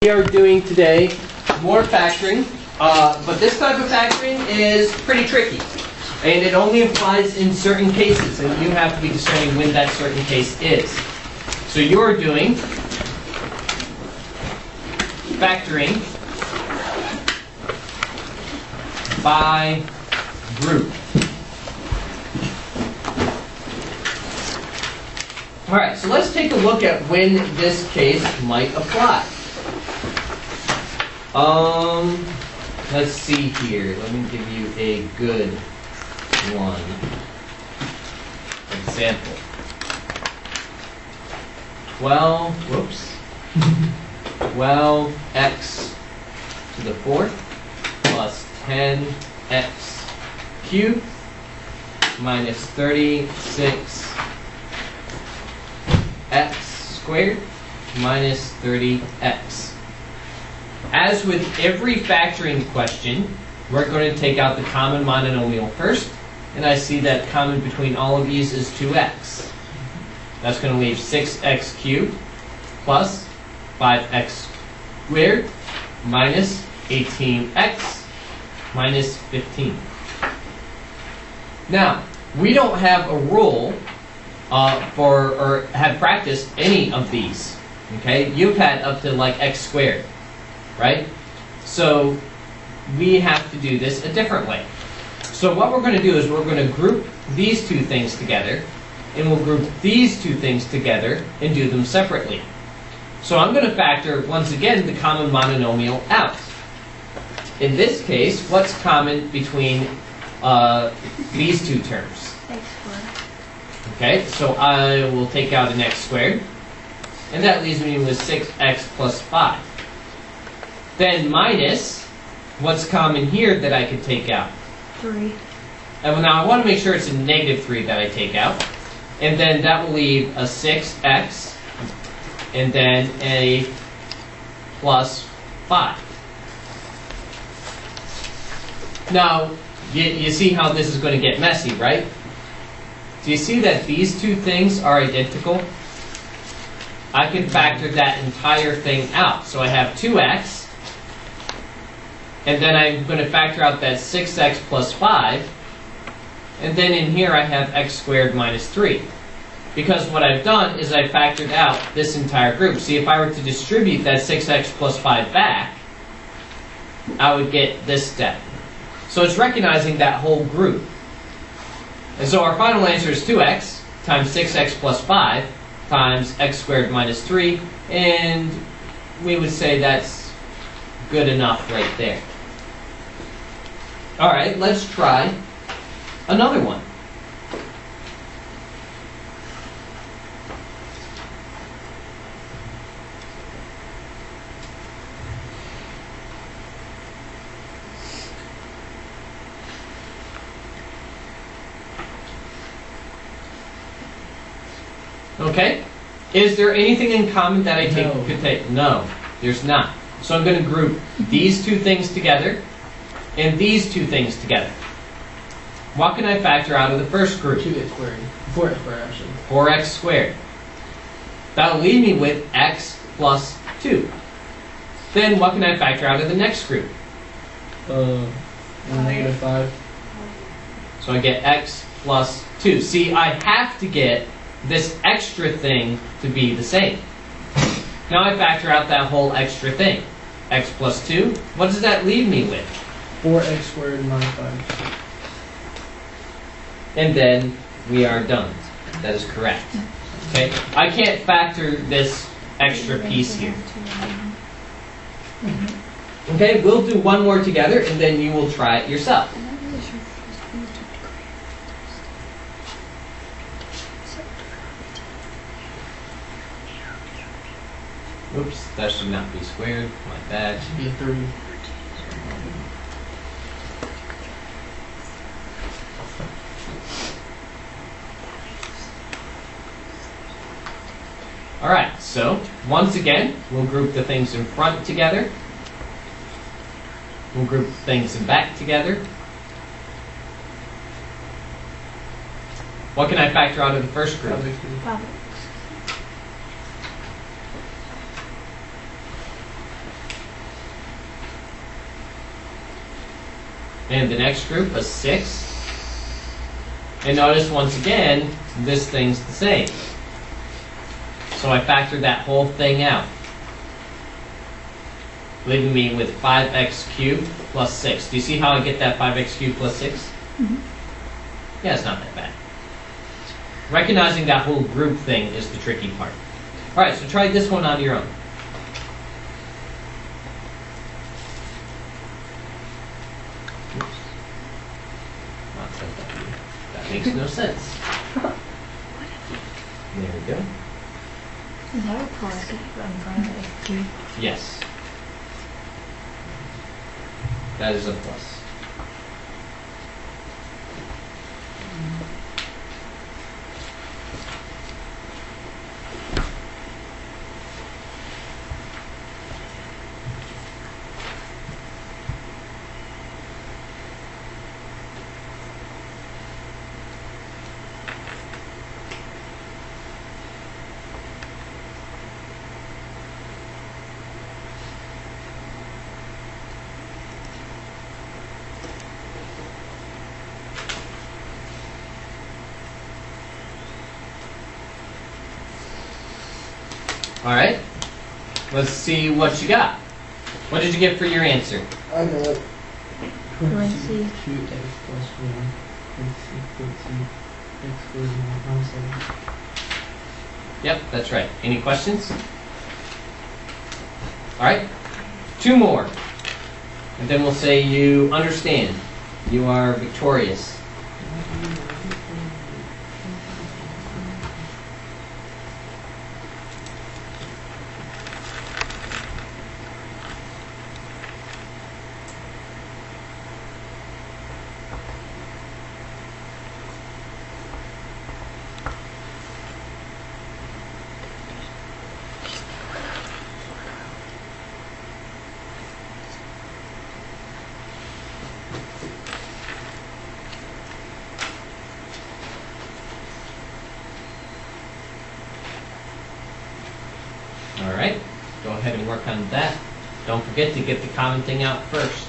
We are doing today more factoring, but this type of factoring is pretty tricky, and it only applies in certain cases, and you have to be discerning when that certain case is. So you're doing factoring by group. All right, so let's take a look at when this case might apply. Let's see here. Let me give you a good one. Example. 12x to the fourth plus 10x cubed minus 36x squared minus 30x. As with every factoring question, we're going to take out the common monomial first, and I see that common between all of these is 2x. That's going to leave 6x cubed plus 5x squared minus 18x minus 15. Now, we don't have a rule or have practiced any of these. Okay, you've had up to like x squared, right? So we have to do this a different way. So what we're going to do is we're going to group these two things together, and we'll group these two things together and do them separately. So I'm going to factor, once again, the common monomial out. In this case, what's common between these two terms? X squared. Okay, so I will take out an x squared, and that leaves me with 6x plus 5. Then minus, what's common here that I could take out? 3. And now I want to make sure it's a negative 3 that I take out. And then that will leave a 6x, and then a plus 5. Now, you see how this is going to get messy, right? Do you see that these two things are identical? I can factor that entire thing out. So I have 2x, and then I'm going to factor out that 6x plus 5, and then in here I have x squared minus 3. Because what I've done is I factored out this entire group. See, if I were to distribute that 6x plus 5 back, I would get this step. So it's recognizing that whole group. And so our final answer is 2x times 6x plus 5 times x squared minus 3, and we would say that's good enough right there. All right, let's try another one. Okay, is there anything in common that I could take? No, there's not. So I'm going to group these two things together and these two things together. What can I factor out of the first group? 2x squared. 4x squared, actually. 4x squared. That'll leave me with x plus 2. Then what can I factor out of the next group? Negative 5. So I get x plus 2. See, I have to get this extra thing to be the same. Now I factor out that whole extra thing. X plus 2. What does that leave me with? 4x squared minus 5. And then we are done. That is correct. Okay? I can't factor this extra piece here. Okay, we'll do one more together and then you will try it yourself. Oops, that should not be squared. My bad. It should be a 3. Alright, so once again, we'll group the things in front together. We'll group things in back together. What can I factor out of the first group? 5. And the next group, a 6. And notice once again, this thing's the same. So I factored that whole thing out, leaving me with 5x cubed plus 6. Do you see how I get that 5x cubed plus 6? Mm-hmm. Yeah, it's not that bad. Recognizing that whole group thing is the tricky part. All right, so try this one on your own. Oops. Not set that here. That makes no sense. There we go. Is that a plus in front of x cubed? Yes. That is a plus. All right, let's see what you got. What did you get for your answer? I got Parentheses. 2x plus 1. Parentheses, x squared minus 7. Yep, that's right. Any questions? All right, 2 more. And then we'll say you understand. You are victorious. All right, go ahead and work on that. Don't forget to get the common thing out first.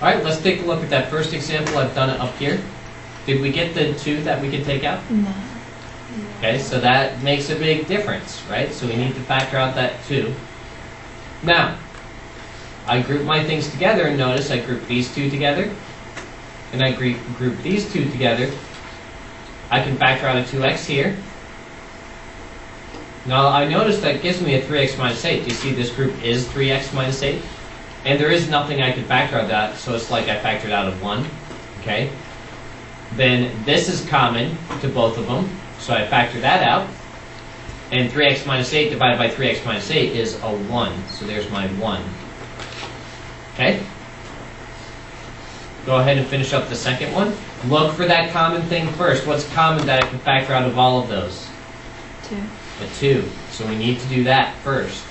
All right, let's take a look at that first example. I've done it up here. Did we get the 2 that we can take out? No. Okay, so that makes a big difference, right? So we need to factor out that 2. Now, I group my things together, and notice I group these 2 together, and I group these 2 together. I can factor out a 2x here. Now, I notice that gives me a 3x minus 8. Do you see this group is 3x minus 8? And there is nothing I can factor out of that, so it's like I factored out a 1, okay? Then this is common to both of them, so I factor that out. And 3x minus 8 divided by 3x minus 8 is a 1, so there's my 1. Okay? Go ahead and finish up the second one. Look for that common thing first. What's common that I can factor out of all of those? 2. A 2. So we need to do that first.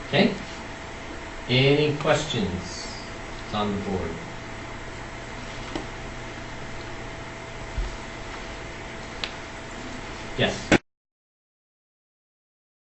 Okay? Any questions on the board? Yes.